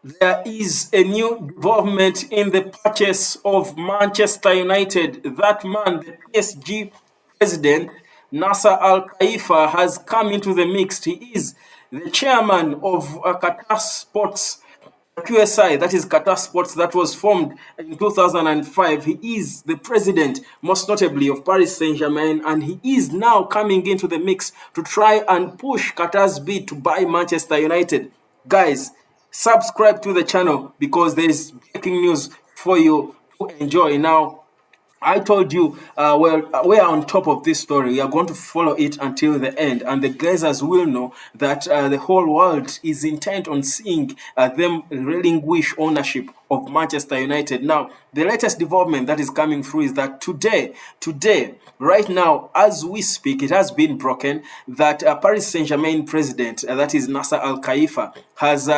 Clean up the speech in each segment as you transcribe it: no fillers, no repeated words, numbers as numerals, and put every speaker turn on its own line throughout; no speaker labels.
There is a new development in the purchase of Manchester United. That man, the PSG president, Nasser Al Khalifa, has come into the mix. He is the chairman of Qatar Sports QSI, that is Qatar Sports, that was formed in 2005. He is the president, most notably, of Paris Saint-Germain, and he is now coming into the mix to try and push Qatar's bid to buy Manchester United. Guys, subscribe to the channel because there is breaking news for you to enjoy. Now, I told you, we are on top of this story. We are going to follow it until the end, and the Glazers will know that the whole world is intent on seeing them relinquish ownership of Manchester United. Now, the latest development that is coming through is that today, right now, as we speak, it has been broken that Paris Saint-Germain president, that is Nasser Al Khalifa, has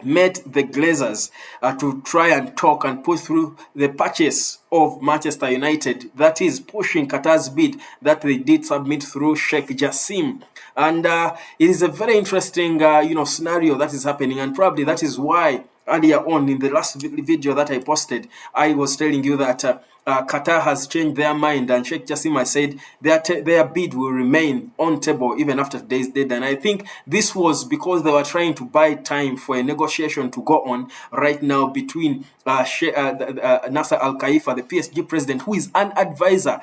met the Glazers to try and talk and push through the purchase of Manchester United. That is pushing Qatar's bid that they did submit through Sheikh Jassim. And it is a very interesting, scenario that is happening, and probably that is why earlier on in the last video that I posted, I was telling you that Qatar has changed their mind, and Sheikh Jassim has said their bid will remain on table even after today's deadline. I think this was because they were trying to buy time for a negotiation to go on right now between Nasser Al Khalifa, the PSG president, who is an advisor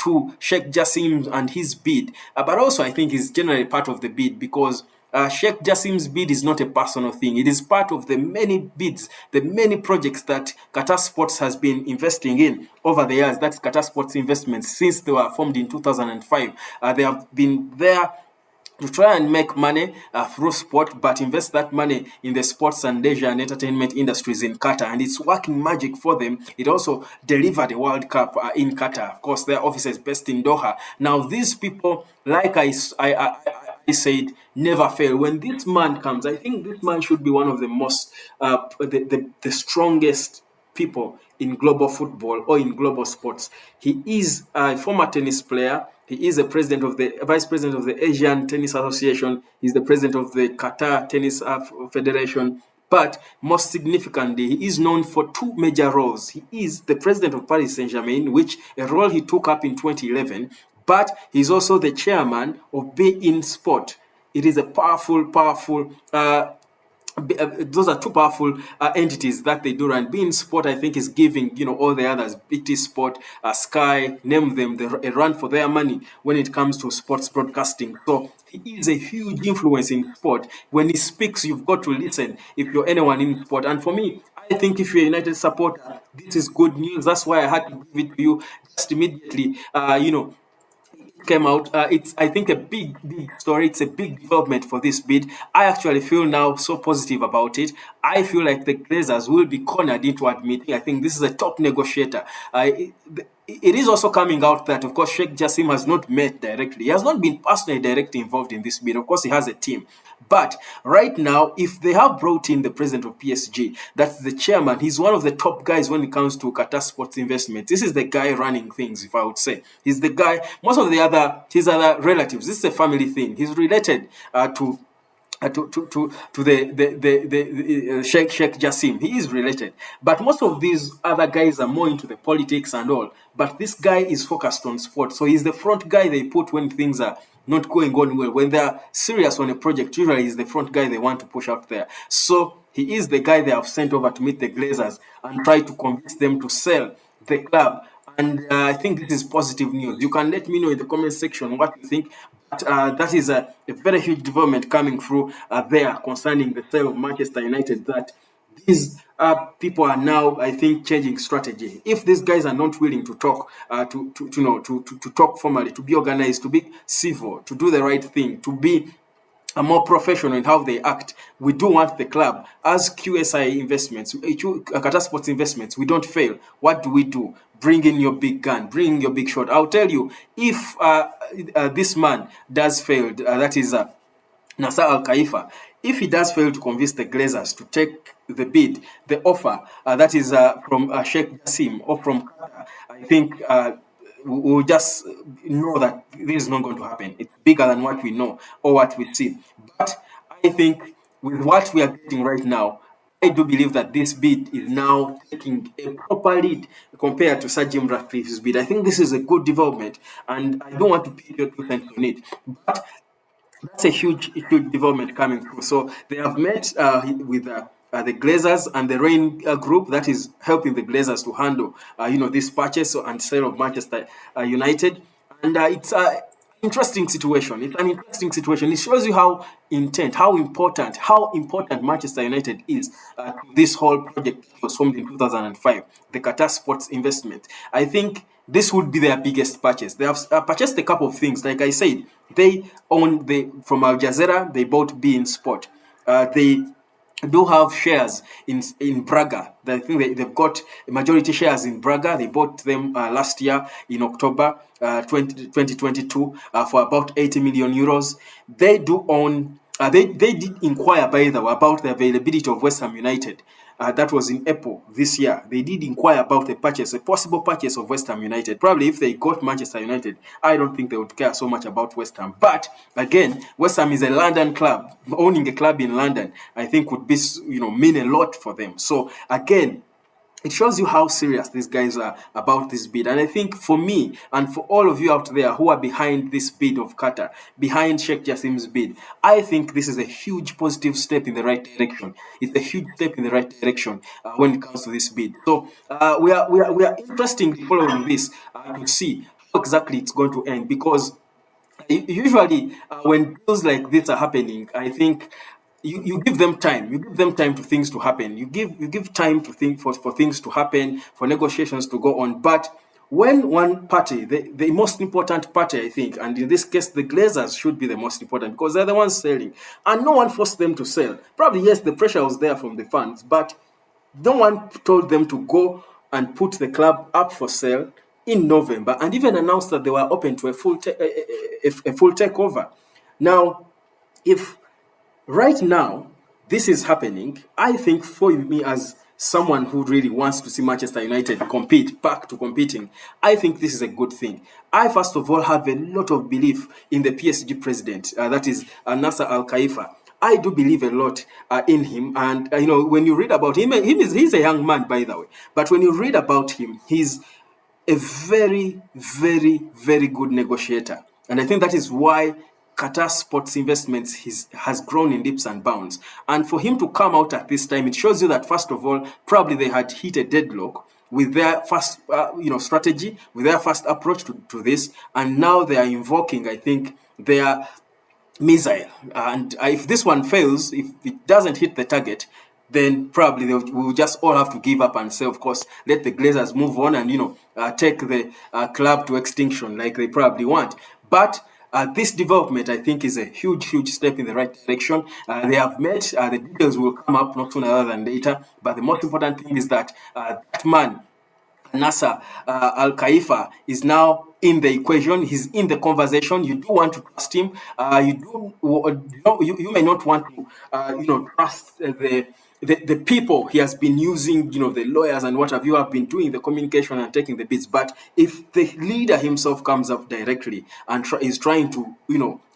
to Sheikh Jassim and his bid, but also I think is generally part of the bid because Sheikh Jassim's bid is not a personal thing. It is part of the many bids, the many projects that Qatar Sports has been investing in over the years. That's Qatar Sports investments since they were formed in 2005. They have been there to try and make money through sport, but invest that money in the sports and leisure and entertainment industries in Qatar, and it's working magic for them. It also delivered a World Cup in Qatar. Of course, their office is based in Doha. Now, these people, like I said, never fail. When this man comes, I think this man should be one of the most, the strongest people in global football or in global sports. He is a former tennis player. He is the vice president of the Asian Tennis Association. He's the president of the Qatar Tennis Federation. But most significantly, he is known for two major roles. He is the president of Paris Saint-Germain, which a role he took up in 2011. But he's also the chairman of beIN Sport. It is a powerful, those are two powerful entities that they do run. beIN Sport, I think, is giving all the others, BT Sport, Sky, name them, a run for their money when it comes to sports broadcasting. So he is a huge influence in sport. When he speaks, you've got to listen if you're anyone in sport. And for me, I think if you're a United supporter, this is good news. That's why I had to give it to you just immediately. Came out. It's, I think, a big story. It's a big development for this bid. I actually feel now so positive about it. I feel like the Glazers will be cornered into admitting. I think this is a top negotiator. It is also coming out that, of course, Sheikh Jassim has not met directly. He has not been personally directly involved in this bid. Of course, he has a team. But right now, if they have brought in the president of PSG, that's the chairman, he's one of the top guys when it comes to Qatar Sports investments. This is the guy running things, if I would say. He's the guy, most of his other relatives, this is a family thing. He's related to the Sheikh Jassim. He is related, but most of these other guys are more into the politics and all. But this guy is focused on sport, so he's the front guy they put when things are not going on well. When they're serious on a project, usually he's the front guy they want to push out there. So he is the guy they have sent over to meet the Glazers and try to convince them to sell the club. And I think this is positive news. You can let me know in the comment section what you think. But that is a very huge development coming through there concerning the sale of Manchester United, that these people are now, I think, changing strategy. If these guys are not willing to talk, to talk formally, to be organized, to be civil, to do the right thing, to be more professional in how they act, we do want the club. As QSI investments, Qatar Sports investments, we don't fail. What do? Bring in your big gun, bring in your big shot. I'll tell you, if this man does fail, that is Nasser Al Khalifa, if he does fail to convince the Glazers to take the bid, the offer that is from Sheikh Jassim or from Qatar, I think we'll just know that this is not going to happen. It's bigger than what we know or what we see. But I think with what we are getting right now, I do believe that this bid is now taking a proper lead compared to Sir Jim Ratcliffe's bid. I think this is a good development, and I don't want to pick your 2 cents on it. But that's a huge development coming through. So they have met with the Glazers and the Rain group that is helping the Glazers to handle, this purchase and sale of Manchester United. And it's an interesting situation. It's an interesting situation. It shows you how important Manchester United is to this whole project that was formed in 2005, the Qatar Sports Investment. I think this would be their biggest purchase. They have purchased a couple of things. Like I said, they own from Al Jazeera. They bought beIN Sport. They do have shares in Braga. I think they've got majority shares in Braga. They bought them last year in October 2022 for about 80 million euros. They do own. They did inquire, by the way, about the availability of West Ham United. That was in April this year. They did inquire about a possible purchase of West Ham United. Probably if they got Manchester United, I don't think they would care so much about West Ham. But again, West Ham is a London club. Owning a club in London, I think would be, mean a lot for them. So again, it shows you how serious these guys are about this bid. And I think for me and for all of you out there who are behind this bid of Qatar, behind Sheikh Jassim's bid, I think this is a huge positive step in the right direction. It's a huge step in the right direction when it comes to this bid. So we are interestingly following this to see how exactly it's going to end, because usually when deals like this are happening, I think you give them time. You give them time for things to happen. You give time to think for things to happen, for negotiations to go on. But when one party, the most important party, I think, and in this case, the Glazers should be the most important because they're the ones selling, and no one forced them to sell. Probably yes, the pressure was there from the fans, but no one told them to go and put the club up for sale in November, and even announced that they were open to a full takeover. Now, if right now this is happening, I think for me as someone who really wants to see Manchester United compete, back to competing, I think this is a good thing. I first of all have a lot of belief in the PSG president, that is Nasser Al Khelaifi. I do believe a lot in him, and when you read about him, he's a young man, by the way. But when you read about him, he's a very, very, very good negotiator, and I think that is why Qatar Sports Investments has grown in leaps and bounds. And for him to come out at this time, it shows you that first of all, probably they had hit a deadlock with their first, strategy, with their first approach to this, and now they are invoking, I think, their missile. And if this one fails, if it doesn't hit the target, then probably we'll just all have to give up and say, of course, let the Glazers move on and take the club to extinction like they probably want. But this development, I think, is a huge step in the right direction. They have met. The details will come up not sooner rather than later. But the most important thing is that that man, Nasser Al Khelaifi, is now in the equation. He's in the conversation. You do want to trust him. You may not want to trust the people he has been using, the lawyers and what have been doing the communication and taking the bids. But if the leader himself comes up directly and is trying to,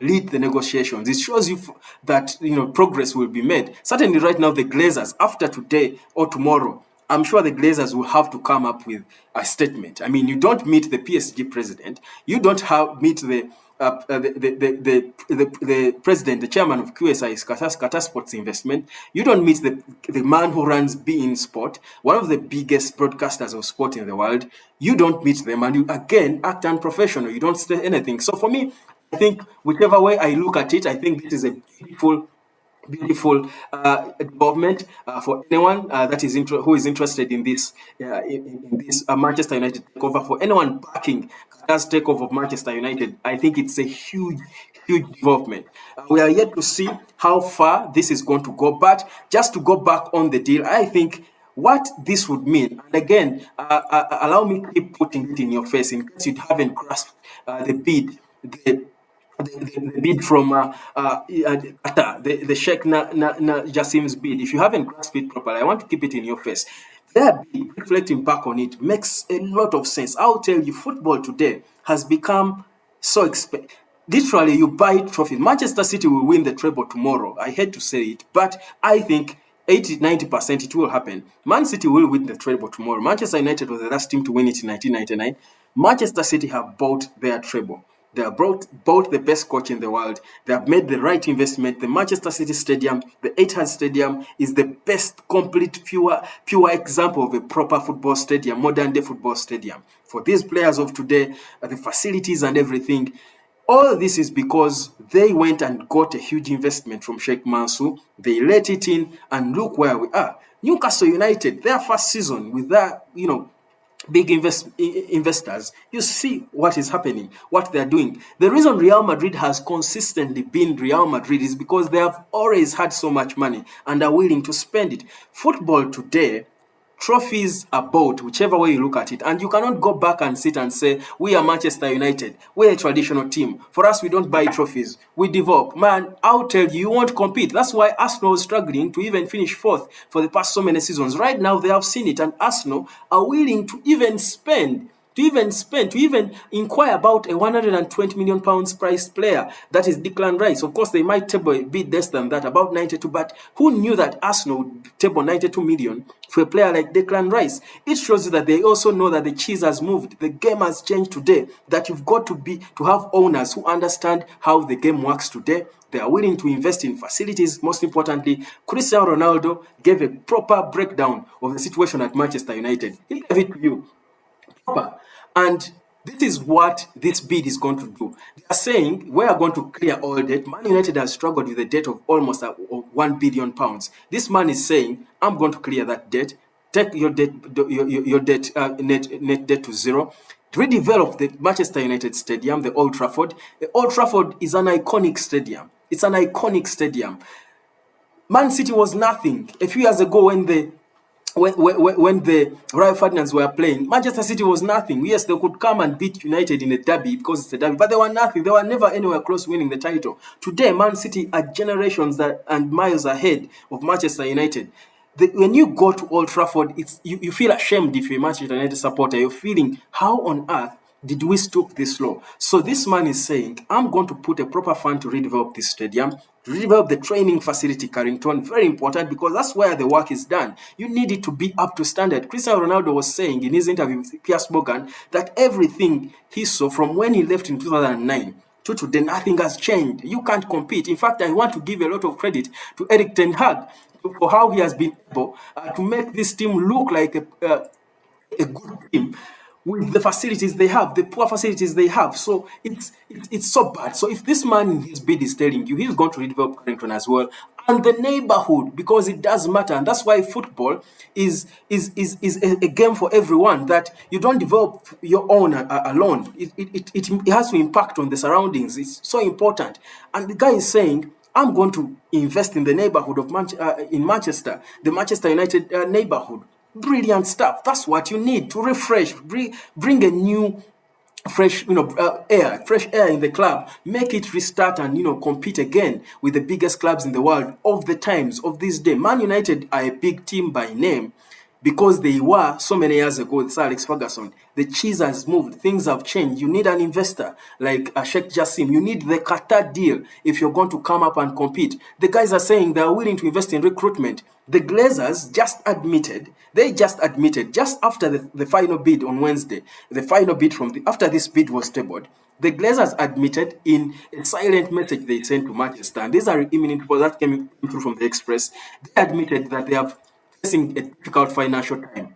lead the negotiations, it shows you that, progress will be made. Certainly right now, the Glazers, after today or tomorrow, I'm sure the Glazers will have to come up with a statement. I mean, you don't meet the PSG president. You don't meet the president, the chairman of QSI, Qatar Sports Investment. You don't meet the man who runs beIN Sport, one of the biggest broadcasters of sport in the world. You don't meet them, and you again act unprofessional. You don't say anything. So for me, I think whichever way I look at it, I think this is a beautiful development for anyone that is who is interested in this Manchester United takeover. For anyone backing Qatar's takeover of Manchester United, I think it's a huge development. We are yet to see how far this is going to go, but just to go back on the deal, I think what this would mean, and again, allow me to keep putting it in your face in case you haven't grasped the bid, the bid from Qatar, the Sheikh Jassim's bid. If you haven't grasped it properly, I want to keep it in your face. Their bid, reflecting back on it, makes a lot of sense. I'll tell you, football today has become so expensive. Literally, you buy trophies. Manchester City will win the treble tomorrow. I hate to say it, but I think 80-90% it will happen. Man City will win the treble tomorrow. Manchester United was the last team to win it in 1999. Manchester City have bought their treble. They have bought the best coach in the world. They have made the right investment. The Manchester City Stadium, the Etihad Stadium, is the best, complete, pure example of a proper football stadium, modern day football stadium. For these players of today, the facilities and everything, all this is because they went and got a huge investment from Sheikh Mansour. They let it in, and look where we are. Newcastle United, their first season with that, big investors, you see what is happening, what they're doing. The reason Real Madrid has consistently been Real Madrid is because they have always had so much money and are willing to spend it. Football today, trophies are bought, whichever way you look at it, and you cannot go back and sit and say, we are Manchester United, we're a traditional team. For us, we don't buy trophies, we develop. Man, I'll tell you, you won't compete. That's why Arsenal is struggling to even finish fourth for the past so many seasons. Right now, they have seen it, and Arsenal are willing to even to even inquire about a 120 million pounds price player, that is Declan Rice. Of course, they might table a bit less than that, about 92, but who knew that Arsenal would table 92 million for a player like Declan Rice? It shows you that they also know that the cheese has moved. The game has changed today, that you've got to have owners who understand how the game works today. They are willing to invest in facilities. Most importantly, Cristiano Ronaldo gave a proper breakdown of the situation at Manchester United. He gave it to you. And this is what this bid is going to do. They are saying we are going to clear all debt. Man United has struggled with a debt of almost £1 billion. This man is saying, I'm going to clear that debt, take your debt, your debt, net debt to zero, redevelop the Manchester United Stadium, the Old Trafford. The Old Trafford is an iconic stadium. It's an iconic stadium. Man City was nothing. A few years ago when the Royal Ferdinands were playing, Manchester City was nothing. Yes, they could come and beat United in a derby because it's a derby, but they were nothing. They were never anywhere close to winning the title. Today, Man City are generations and miles ahead of Manchester United. When you go to Old Trafford, you feel ashamed if you're a Manchester United supporter. You're feeling, how on earth did we stoop this low? So this man is saying, I'm going to put a proper fund to redevelop this stadium, redevelop the training facility, Carrington. Very important, because that's where the work is done. You need it to be up to standard. Cristiano Ronaldo was saying in his interview with Piers Morgan that everything he saw from when he left in 2009 to today, nothing has changed. You can't compete. In fact, I want to give a lot of credit to Eric Ten Hag for how he has been able to make this team look like a good team with the facilities they have, the poor facilities they have. So it's so bad. So if this man in his bid is telling you he's going to redevelop Carrington as well, and the neighborhood, because it does matter, and that's why football is a game for everyone, that you don't develop your own alone. It has to impact on the surroundings. It's so important. And the guy is saying, I'm going to invest in the neighborhood of in Manchester, the Manchester United neighborhood. Brilliant stuff. That's what you need to refresh, bring a new, fresh, fresh air in the club. Make it restart and compete again with the biggest clubs in the world of the times of this day. Man United are a big team by name, because they were so many years ago with Sir Alex Ferguson. The cheese has moved. Things have changed. You need an investor like Sheikh Jassim. You need the Qatar deal if you're going to come up and compete. The guys are saying they are willing to invest in recruitment. The Glazers just admitted, just after the final bid on Wednesday, the final bid after this bid was tabled, the Glazers admitted in a silent message they sent to Manchester, and these are imminent reports that came through from the Express. They admitted that they have facing a difficult financial time.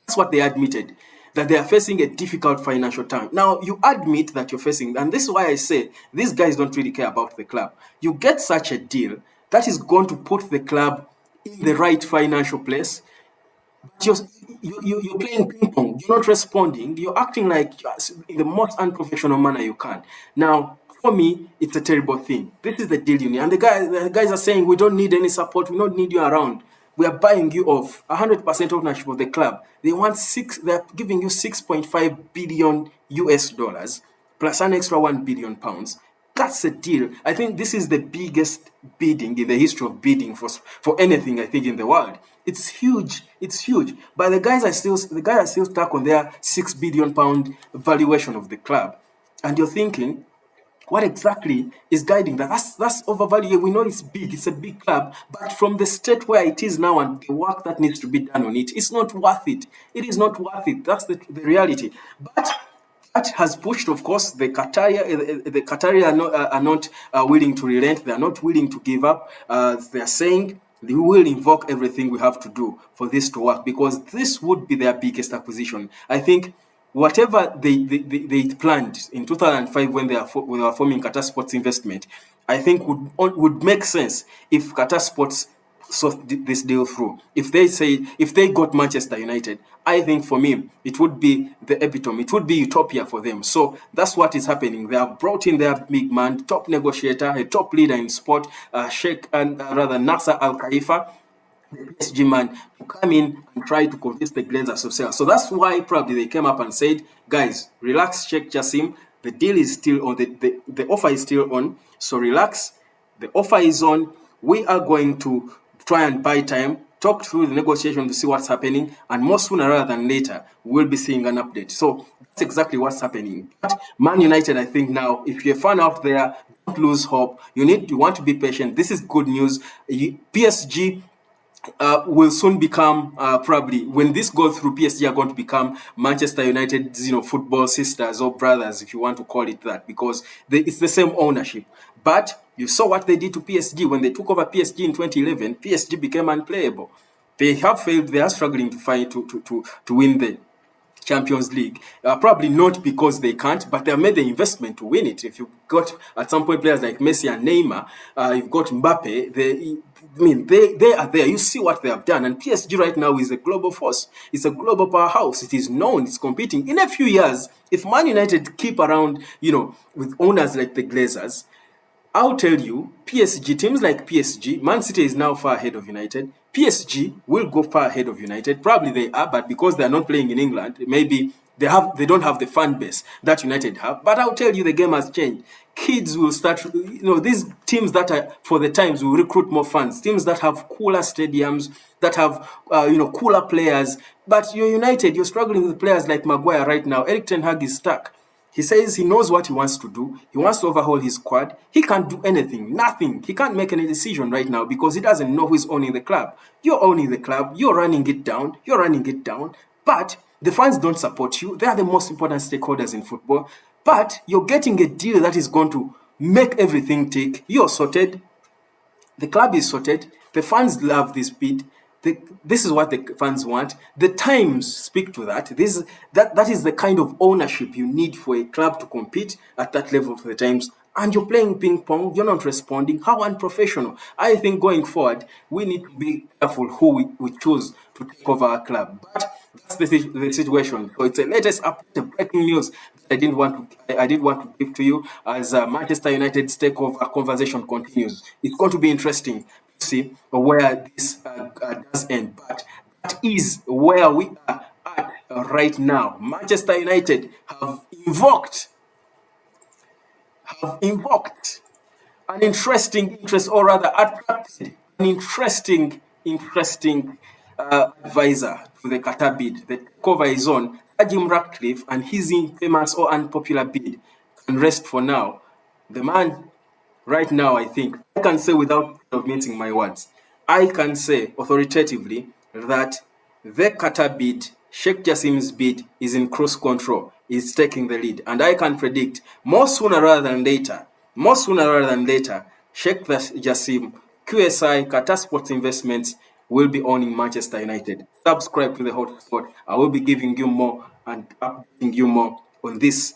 That's what they admitted, that they are facing a difficult financial time. Now, you admit that you're facing, and this is why I say these guys don't really care about the club. You get such a deal that is going to put the club in the right financial place. You're playing ping pong. You're not responding. You're acting like in the most unprofessional manner you can. Now, for me, it's a terrible thing. This is the deal you need. And the guys are saying, we don't need any support. We don't need you around. We are buying you off 100% ownership of the club. They're giving you 6.5 billion US dollars plus an extra 1 billion pounds. That's a deal. I think this is the biggest bidding in the history of bidding for anything, I think, in the world. It's huge. It's huge. But the guys are still stuck on their £6 billion valuation of the club. And you're thinking, What exactly is guiding that? That's overvalued. We know it's big, it's a big club, but from the state where it is now and the work that needs to be done on it, it's not worth it. It is not worth it. That's the reality. But that has pushed, of course, the Qatari are not willing to relent. They are not willing to give up. They are saying they will invoke everything we have to do for this to work, because this would be their biggest acquisition. I think whatever they planned in 2005 when when they were forming Qatar Sports Investment, I think would make sense if Qatar Sports saw this deal through. If they got Manchester United, I think for me it would be the epitome. It would be utopia for them. So that's what is happening. They have brought in their big man, top negotiator, a top leader in sport, Sheikh and rather Nasser Al Khalifa, the PSG man, to come in and try to convince the Glazers of sale. So that's why probably they came up and said, guys, relax, Sheikh Jassim. The deal is still on, the offer is still on. So relax. The offer is on. We are going to try and buy time, talk through the negotiation to see what's happening, and more sooner rather than later, we'll be seeing an update. So that's exactly what's happening. But Man United, I think now, if you're a fan out there, don't lose hope. You want to be patient. This is good news. PSG will soon become probably when this goes through, PSG are going to become Manchester United's football sisters or brothers, if you want to call it that, because it's the same ownership. But you saw what they did to PSG when they took over PSG in 2011. PSG became unplayable. They have failed. They are struggling to find to win the Champions League. Probably not because they can't, but they have made the investment to win it. If you've got at some point players like Messi and Neymar, you've got Mbappe, they are there. You see what they have done. And PSG right now is a global force. It's a global powerhouse. It is known. It's competing. In a few years, if Man United keep around, with owners like the Glazers, I'll tell you, PSG, teams like PSG, Man City is now far ahead of United. PSG will go far ahead of United. Probably they are, but because they are not playing in England, maybe they don't have the fan base that United have. But I'll tell you, the game has changed. Kids will start, these teams that are, for the times, will recruit more fans. Teams that have cooler stadiums, that have, cooler players. But you're United, you're struggling with players like Maguire right now. Eric Ten Hag is stuck. He says he knows what he wants to do. He wants to overhaul his squad. He can't do anything, nothing. He can't make any decision right now because he doesn't know who's owning the club. You're owning the club. You're running it down. You're running it down. But the fans don't support you. They are the most important stakeholders in football. But you're getting a deal that is going to make everything tick. You're sorted. The club is sorted. The fans love this bid. This is what the fans want. The times speak to that. That is the kind of ownership you need for a club to compete at that level for the times. And you're playing ping pong. You're not responding. How unprofessional! I think going forward, we need to be careful who we choose to take over our club. But that's the situation. So it's a latest update, breaking news that I did want to give to you as Manchester United's takeover conversation continues. It's going to be interesting to see where this does end. But that is where we are at right now. Manchester United have invoked an interesting interest, or rather attracted an interesting advisor to the Qatar bid. The takeover is on. Sir Jim Ratcliffe and his infamous or unpopular bid can rest for now. The man, right now, I think, I can say without missing my words, I can say authoritatively that the Qatar bid, Sheikh Jassim's bid, is in close control, is taking the lead. And I can predict more sooner rather than later, Sheikh Jassim, QSI, Qatar Sports Investments will be owning Manchester United. Subscribe to the hotspot. I will be giving you more and updating you more on this